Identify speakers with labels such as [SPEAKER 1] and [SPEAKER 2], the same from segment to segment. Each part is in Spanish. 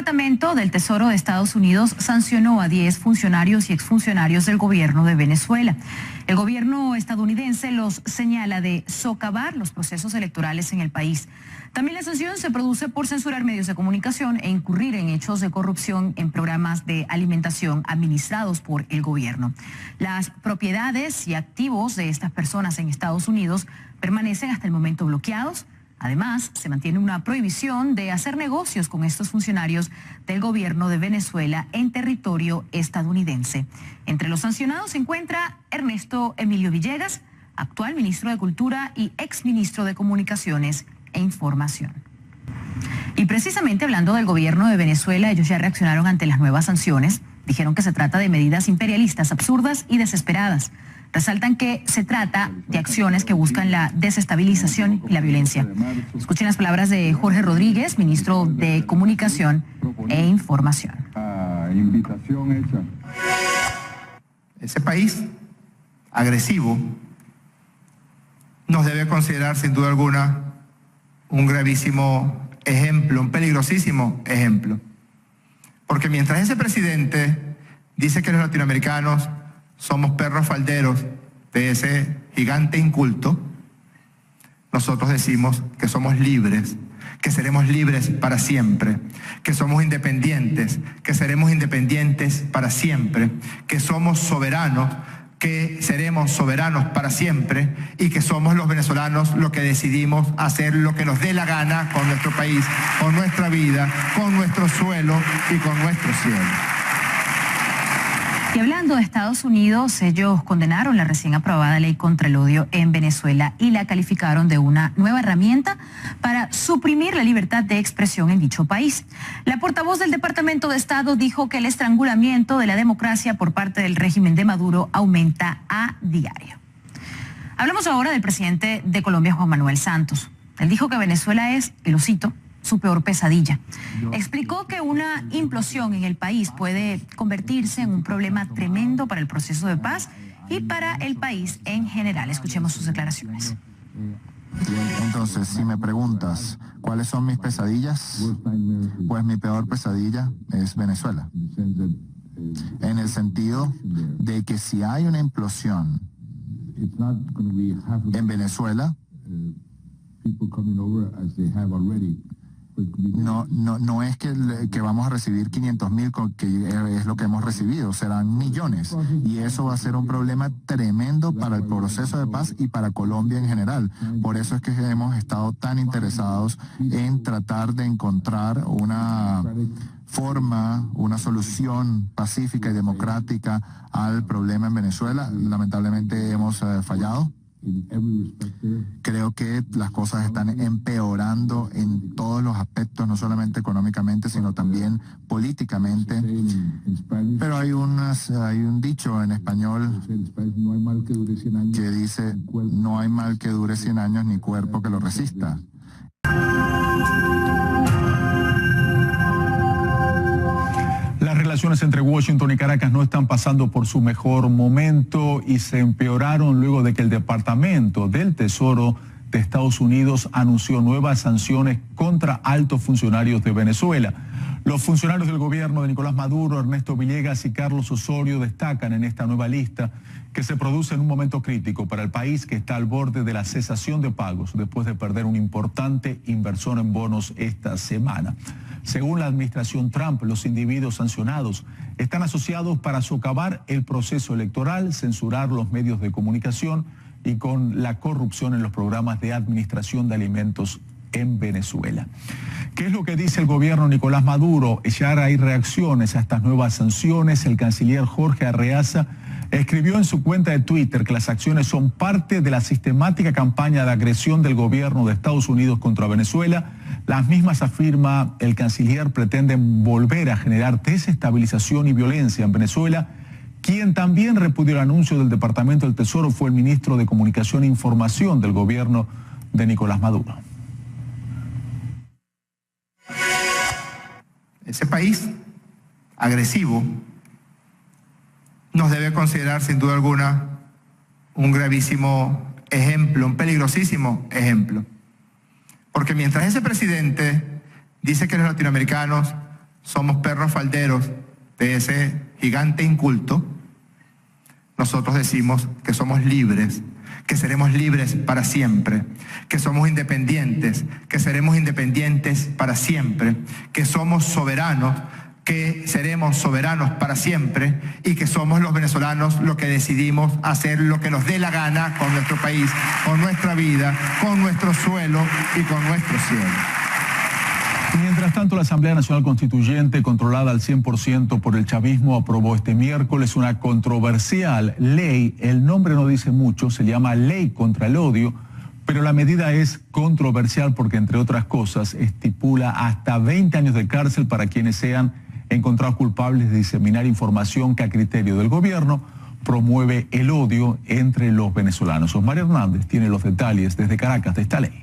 [SPEAKER 1] Departamento del Tesoro de Estados Unidos sancionó a 10 funcionarios y exfuncionarios del gobierno de Venezuela. El gobierno estadounidense los señala de socavar los procesos electorales en el país. También la sanción se produce por censurar medios de comunicación e incurrir en hechos de corrupción en programas de alimentación administrados por el gobierno. Las propiedades y activos de estas personas en Estados Unidos permanecen hasta el momento bloqueados. Además, se mantiene una prohibición de hacer negocios con estos funcionarios del gobierno de Venezuela en territorio estadounidense. Entre los sancionados se encuentra Ernesto Emilio Villegas, actual ministro de Cultura y exministro de Comunicaciones e Información. Y precisamente hablando del gobierno de Venezuela, ellos ya reaccionaron ante las nuevas sanciones. Dijeron que se trata de medidas imperialistas, absurdas y desesperadas. Resaltan que se trata de acciones que buscan la desestabilización y la violencia. Escuchen las palabras de Jorge Rodríguez, ministro de Comunicación e Información.
[SPEAKER 2] Ese país agresivo nos debe considerar sin duda alguna un gravísimo ejemplo, un peligrosísimo ejemplo. Porque mientras ese presidente dice que los latinoamericanos somos perros falderos de ese gigante inculto, nosotros decimos que somos libres, que seremos libres para siempre, que somos independientes, que seremos independientes para siempre, que somos soberanos, que seremos soberanos para siempre y que somos los venezolanos los que decidimos hacer lo que nos dé la gana con nuestro país, con nuestra vida, con nuestro suelo y con nuestro cielo.
[SPEAKER 1] Y hablando de Estados Unidos, ellos condenaron la recién aprobada ley contra el odio en Venezuela y la calificaron de una nueva herramienta para suprimir la libertad de expresión en dicho país. La portavoz del Departamento de Estado dijo que el estrangulamiento de la democracia por parte del régimen de Maduro aumenta a diario. Hablamos ahora del presidente de Colombia, Juan Manuel Santos. Él dijo que Venezuela es, y lo cito, su peor pesadilla. Explicó que una implosión en el país puede convertirse en un problema tremendo para el proceso de paz y para el país en general. Escuchemos sus declaraciones.
[SPEAKER 3] Entonces, si me preguntas, ¿cuáles son mis pesadillas? Pues mi peor pesadilla es Venezuela. En el sentido de que si hay una implosión en Venezuela, no es que vamos a recibir 500,000, que es lo que hemos recibido, serán millones. Y eso va a ser un problema tremendo para el proceso de paz y para Colombia en general. Por eso es que hemos estado tan interesados en tratar de encontrar una forma, una solución pacífica y democrática al problema en Venezuela. Lamentablemente hemos fallado. Creo que las cosas están empeorando en todos los aspectos, no solamente económicamente, sino también políticamente. Pero hay un dicho en español que dice: no hay mal que dure 100 años ni cuerpo que lo resista.
[SPEAKER 4] Las relaciones entre Washington y Caracas no están pasando por su mejor momento y se empeoraron luego de que el Departamento del Tesoro de Estados Unidos anunció nuevas sanciones contra altos funcionarios de Venezuela. Los funcionarios del gobierno de Nicolás Maduro, Ernesto Villegas y Carlos Osorio destacan en esta nueva lista que se produce en un momento crítico para el país que está al borde de la cesación de pagos después de perder un importante inversor en bonos esta semana. Según la administración Trump, los individuos sancionados están asociados para socavar el proceso electoral, censurar los medios de comunicación y con la corrupción en los programas de administración de alimentos en Venezuela. ¿Qué es lo que dice el gobierno de Nicolás Maduro? Ya hay reacciones a estas nuevas sanciones. El canciller Jorge Arreaza escribió en su cuenta de Twitter que las acciones son parte de la sistemática campaña de agresión del gobierno de Estados Unidos contra Venezuela. Las mismas, afirma el canciller, pretenden volver a generar desestabilización y violencia en Venezuela. Quien también repudió el anuncio del Departamento del Tesoro fue el ministro de Comunicación e Información del gobierno de Nicolás Maduro.
[SPEAKER 2] Ese país agresivo nos debe considerar sin duda alguna un gravísimo ejemplo, un peligrosísimo ejemplo. Porque mientras ese presidente dice que los latinoamericanos somos perros falderos de ese gigante inculto, nosotros decimos que somos libres, que seremos libres para siempre, que somos independientes, que seremos independientes para siempre, que somos soberanos, que seremos soberanos para siempre y que somos los venezolanos los que decidimos hacer lo que nos dé la gana con nuestro país, con nuestra vida, con nuestro suelo y con nuestro cielo.
[SPEAKER 4] Mientras tanto, la Asamblea Nacional Constituyente, controlada al 100% por el chavismo, aprobó este miércoles una controversial ley. El nombre no dice mucho, se llama Ley contra el Odio, pero la medida es controversial porque, entre otras cosas, estipula hasta 20 años de cárcel para quienes sean encontrados culpables de diseminar información que, a criterio del gobierno, promueve el odio entre los venezolanos. Osmar Hernández tiene los detalles desde Caracas de esta ley.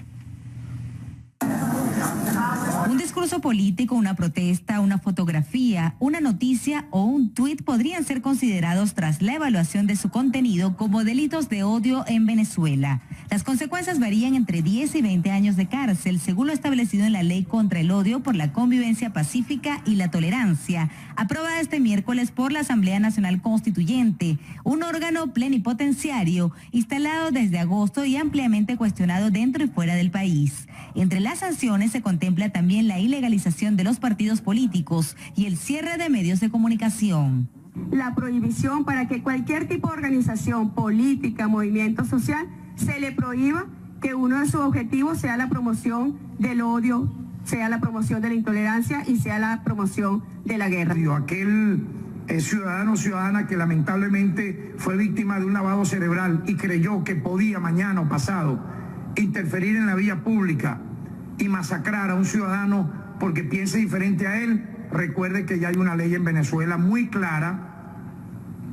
[SPEAKER 5] Un discurso político, una protesta, una fotografía, una noticia o un tuit podrían ser considerados, tras la evaluación de su contenido, como delitos de odio en Venezuela. Las consecuencias varían entre 10 y 20 años de cárcel, según lo establecido en la Ley contra el Odio por la Convivencia Pacífica y la Tolerancia, aprobada este miércoles por la Asamblea Nacional Constituyente, un órgano plenipotenciario instalado desde agosto y ampliamente cuestionado dentro y fuera del país. Entre las sanciones se contempla también la ilegalización de los partidos políticos y el cierre de medios de comunicación.
[SPEAKER 6] La prohibición para que cualquier tipo de organización política, movimiento social, se le prohíba que uno de sus objetivos sea la promoción del odio, sea la promoción de la intolerancia y sea la promoción de la guerra.
[SPEAKER 7] Aquel ciudadano o ciudadana que lamentablemente fue víctima de un lavado cerebral y creyó que podía mañana o pasado interferir en la vía pública y masacrar a un ciudadano porque piense diferente a él, recuerde que ya hay una ley en Venezuela muy clara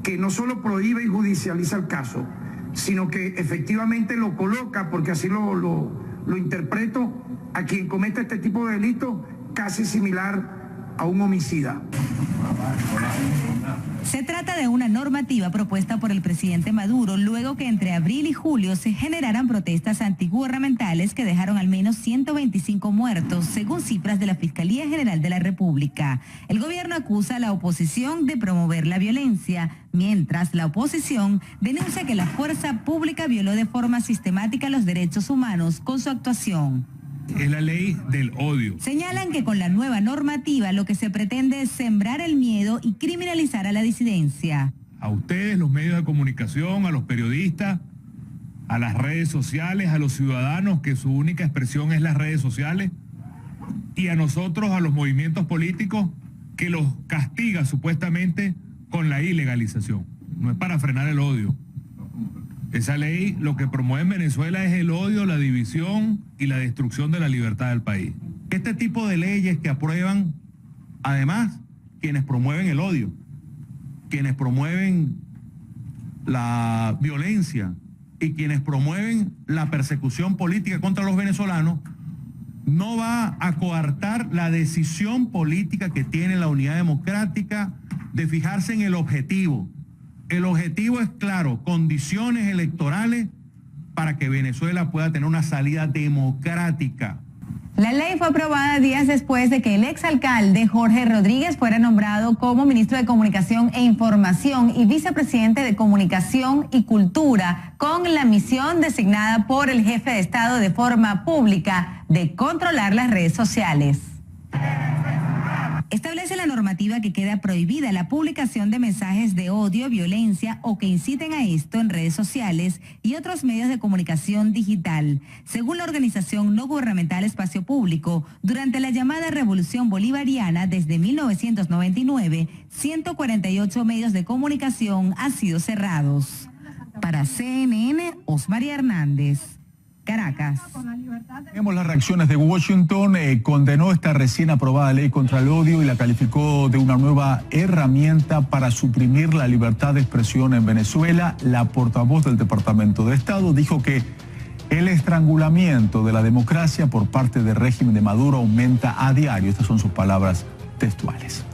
[SPEAKER 7] que no solo prohíbe y judicializa el caso, sino que efectivamente lo coloca, porque así lo interpreto, a quien cometa este tipo de delito casi similar a un homicida.
[SPEAKER 5] Se trata de una normativa propuesta por el presidente Maduro luego que entre abril y julio se generaran protestas antigubernamentales que dejaron al menos 125 muertos, según cifras de la Fiscalía General de la República. El gobierno acusa a la oposición de promover la violencia, mientras la oposición denuncia que la fuerza pública violó de forma sistemática los derechos humanos con su actuación.
[SPEAKER 8] Es la ley del odio.
[SPEAKER 5] Señalan que con la nueva normativa lo que se pretende es sembrar el miedo y criminalizar a la disidencia.
[SPEAKER 8] A ustedes, los medios de comunicación, a los periodistas, a las redes sociales, a los ciudadanos que su única expresión es las redes sociales, y a nosotros, a los movimientos políticos que los castiga supuestamente con la ilegalización. No es para frenar el odio. Esa ley lo que promueve en Venezuela es el odio, la división y la destrucción de la libertad del país. Este tipo de leyes que aprueban, además, quienes promueven el odio, quienes promueven la violencia y quienes promueven la persecución política contra los venezolanos, no va a coartar la decisión política que tiene la Unidad Democrática de fijarse en el objetivo. El objetivo es claro, condiciones electorales para que Venezuela pueda tener una salida democrática.
[SPEAKER 5] La ley fue aprobada días después de que el exalcalde Jorge Rodríguez fuera nombrado como ministro de Comunicación e Información y vicepresidente de Comunicación y Cultura, con la misión designada por el jefe de Estado de forma pública de controlar las redes sociales. Establece la normativa que queda prohibida la publicación de mensajes de odio, violencia o que inciten a esto en redes sociales y otros medios de comunicación digital. Según la organización no gubernamental Espacio Público, durante la llamada Revolución Bolivariana desde 1999, 148 medios de comunicación han sido cerrados. Para CNN, Osmaría Hernández. Caracas.
[SPEAKER 4] Vemos las reacciones de Washington. Condenó esta recién aprobada ley contra el odio y la calificó de una nueva herramienta para suprimir la libertad de expresión en Venezuela. La portavoz del Departamento de Estado dijo que el estrangulamiento de la democracia por parte del régimen de Maduro aumenta a diario. Estas son sus palabras textuales.